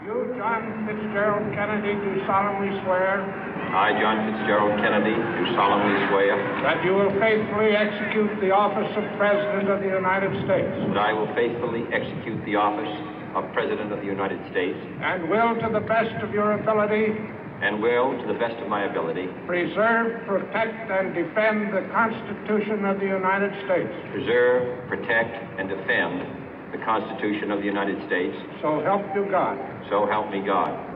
You, John Fitzgerald Kennedy, do solemnly swear. I, John Fitzgerald Kennedy, do solemnly swear. That you will faithfully execute the office of President of the United States. That I will faithfully execute the office of President of the United States. And will, to the best of your ability. And will, to the best of my ability. Preserve, protect, and defend the Constitution of the United States. Preserve, protect, and defend the Constitution of the United States. So help you God. So help me God.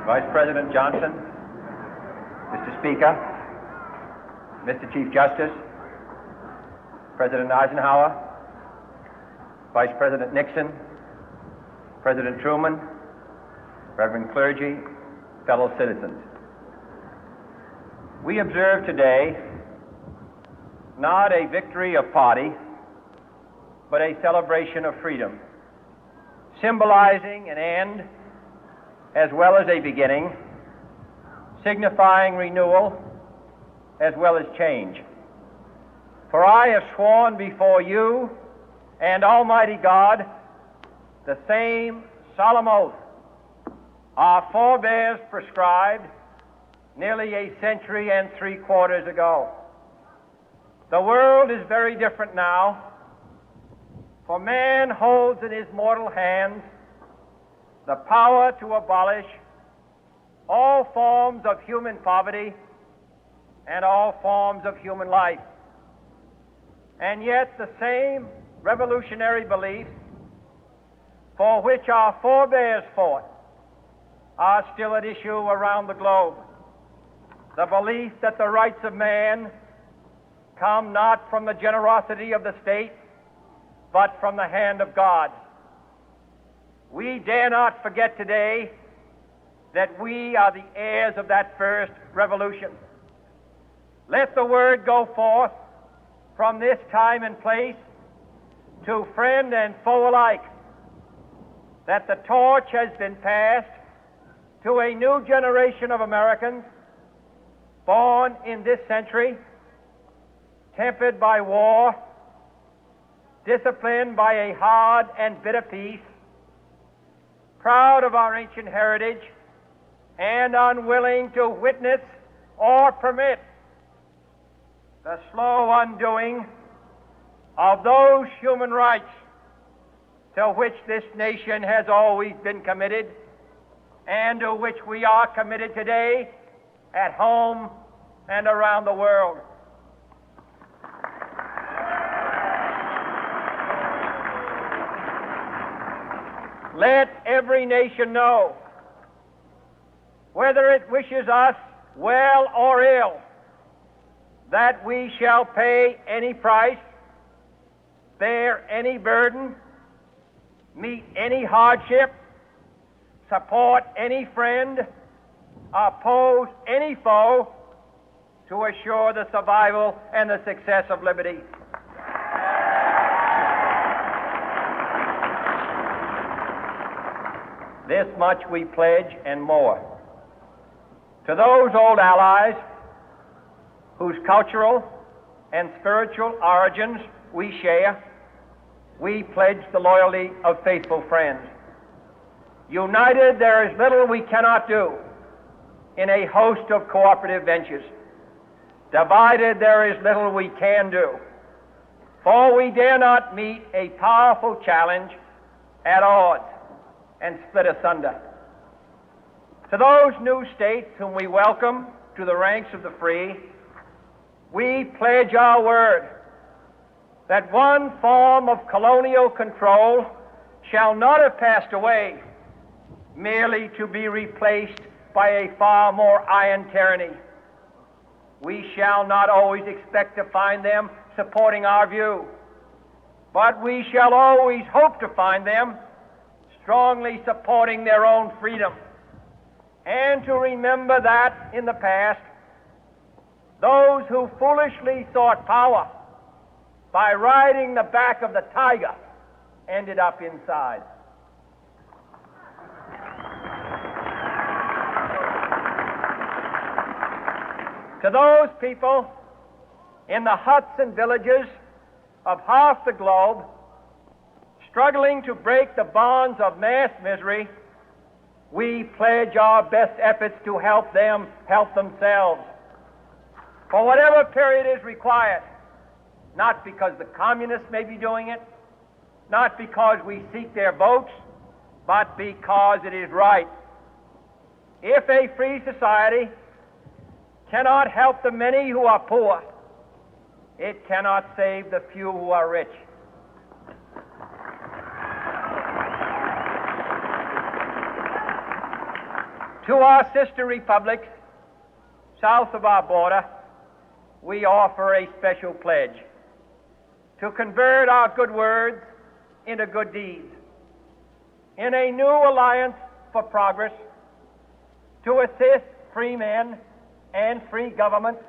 Vice President Johnson, Mr. Speaker, Mr. Chief Justice, President Eisenhower, Vice President Nixon, President Truman, Reverend clergy, fellow citizens. We observe today not a victory of party, but a celebration of freedom, symbolizing an end as well as a beginning, signifying renewal as well as change. For I have sworn before you and Almighty God the same solemn oath our forebears prescribed nearly a century and 3/4 ago. The world is very different now, for man holds in his mortal hands the power to abolish all forms of human poverty and all forms of human life. And yet the same revolutionary beliefs for which our forebears fought are still at issue around the globe. The belief that the rights of man come not from the generosity of the state, but from the hand of God. We dare not forget today that we are the heirs of that first revolution. Let the word go forth from this time and place to friend and foe alike that the torch has been passed to a new generation of Americans born in this century, tempered by war, disciplined by a hard and bitter peace, proud of our ancient heritage, and unwilling to witness or permit the slow undoing of those human rights to which this nation has always been committed and to which we are committed today at home and around the world. Let every nation know, whether it wishes us well or ill, that we shall pay any price, bear any burden, meet any hardship, support any friend, oppose any foe to assure the survival and the success of liberty. This much we pledge and more. To those old allies whose cultural and spiritual origins we share, we pledge the loyalty of faithful friends. United, there is little we cannot do in a host of cooperative ventures. Divided, there is little we can do, for we dare not meet a powerful challenge at odds and split asunder. To those new states whom we welcome to the ranks of the free, we pledge our word that one form of colonial control shall not have passed away, merely to be replaced by a far more iron tyranny. We shall not always expect to find them supporting our view, but we shall always hope to find them strongly supporting their own freedom, and to remember that in the past, those who foolishly sought power by riding the back of the tiger ended up inside. To those people in the huts and villages of half the globe struggling to break the bonds of mass misery, we pledge our best efforts to help them help themselves for whatever period is required, not because the communists may be doing it, not because we seek their votes, but because it is right. If a free society cannot help the many who are poor, it cannot save the few who are rich. To our sister republics south of our border, we offer a special pledge to convert our good words into good deeds, in a new alliance for progress, to assist free men and free governments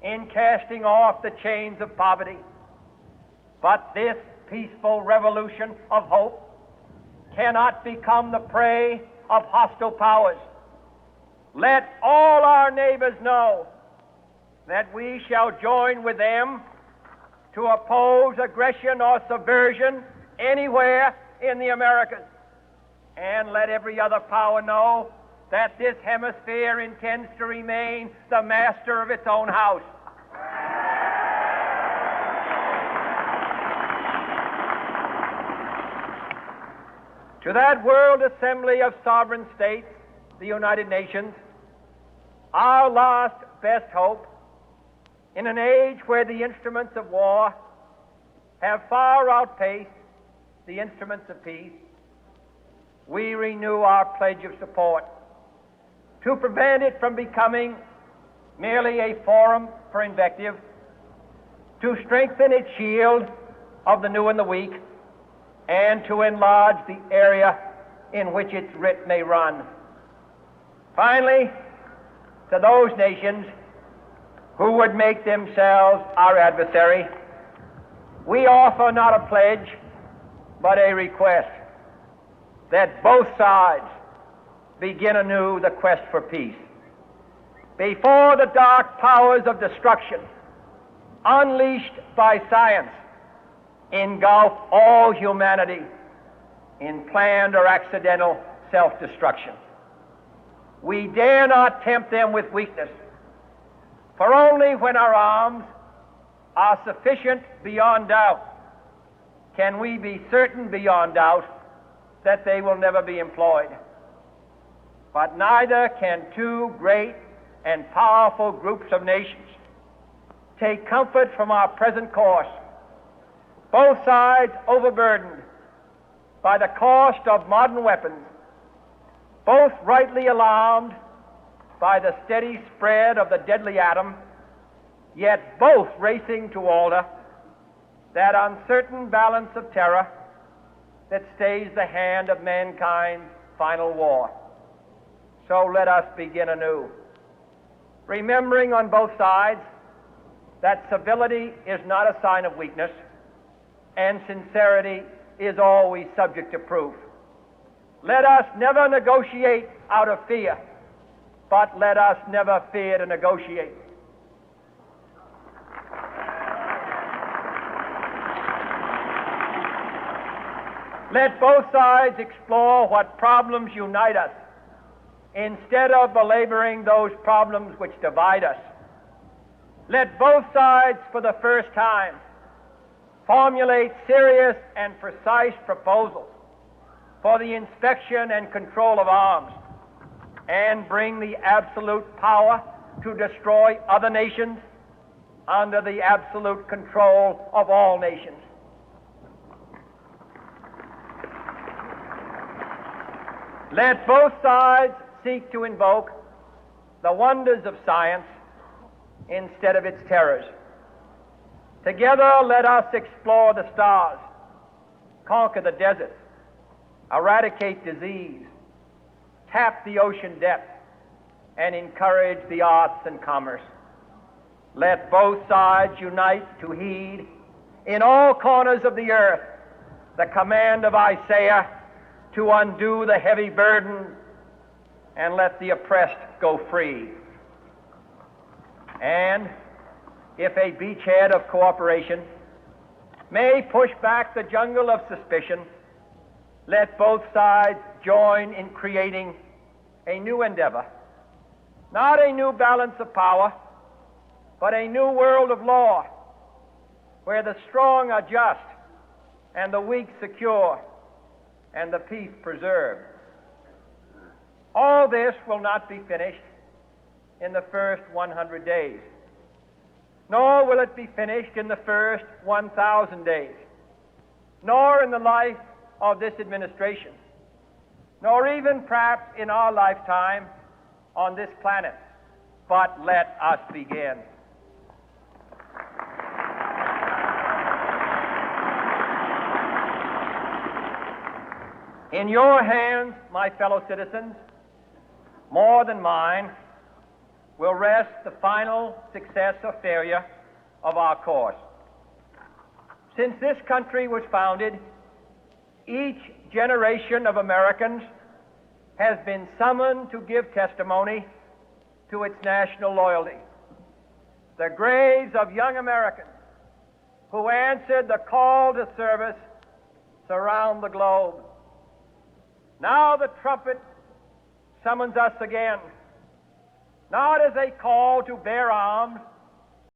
in casting off the chains of poverty. But this peaceful revolution of hope cannot become the prey of hostile powers. Let all our neighbors know that we shall join with them to oppose aggression or subversion anywhere in the Americas. And let every other power know that this hemisphere intends to remain the master of its own house. To that World Assembly of Sovereign States, the United Nations, our last best hope, in an age where the instruments of war have far outpaced the instruments of peace, we renew our pledge of support to prevent it from becoming merely a forum for invective, to strengthen its shield of the new and the weak, and to enlarge the area in which its writ may run. Finally, to those nations who would make themselves our adversary, we offer not a pledge, but a request that both sides begin anew the quest for peace. Before the dark powers of destruction, unleashed by science, engulf all humanity in planned or accidental self-destruction, we dare not tempt them with weakness, for only when our arms are sufficient beyond doubt can we be certain beyond doubt that they will never be employed. But neither can two great and powerful groups of nations take comfort from our present course, both sides overburdened by the cost of modern weapons, both rightly alarmed by the steady spread of the deadly atom, yet both racing to alter that uncertain balance of terror that stays the hand of mankind's final war. So let us begin anew, remembering on both sides that civility is not a sign of weakness, and sincerity is always subject to proof. Let us never negotiate out of fear, but let us never fear to negotiate. Let both sides explore what problems unite us, instead of belaboring those problems which divide us. Let both sides, for the first time, formulate serious and precise proposals for the inspection and control of arms, and bring the absolute power to destroy other nations under the absolute control of all nations. Let both sides seek to invoke the wonders of science instead of its terrors. Together, let us explore the stars, conquer the deserts, eradicate disease, tap the ocean depth, and encourage the arts and commerce. Let both sides unite to heed in all corners of the earth the command of Isaiah to undo the heavy burden and let the oppressed go free. And if a beachhead of cooperation may push back the jungle of suspicion, let both sides join in creating a new endeavor, not a new balance of power, but a new world of law, where the strong are just and the weak secure and the peace preserved. All this will not be finished in the first 100 days, nor will it be finished in the first 1,000 days, nor in the life of this administration, nor even perhaps in our lifetime on this planet. But let us begin. In your hands, my fellow citizens, more than mine, will rest the final success or failure of our course. Since this country was founded, each generation of Americans has been summoned to give testimony to its national loyalty. The graves of young Americans who answered the call to service surround the globe. Now the trumpet summons us again, not as a call to bear arms,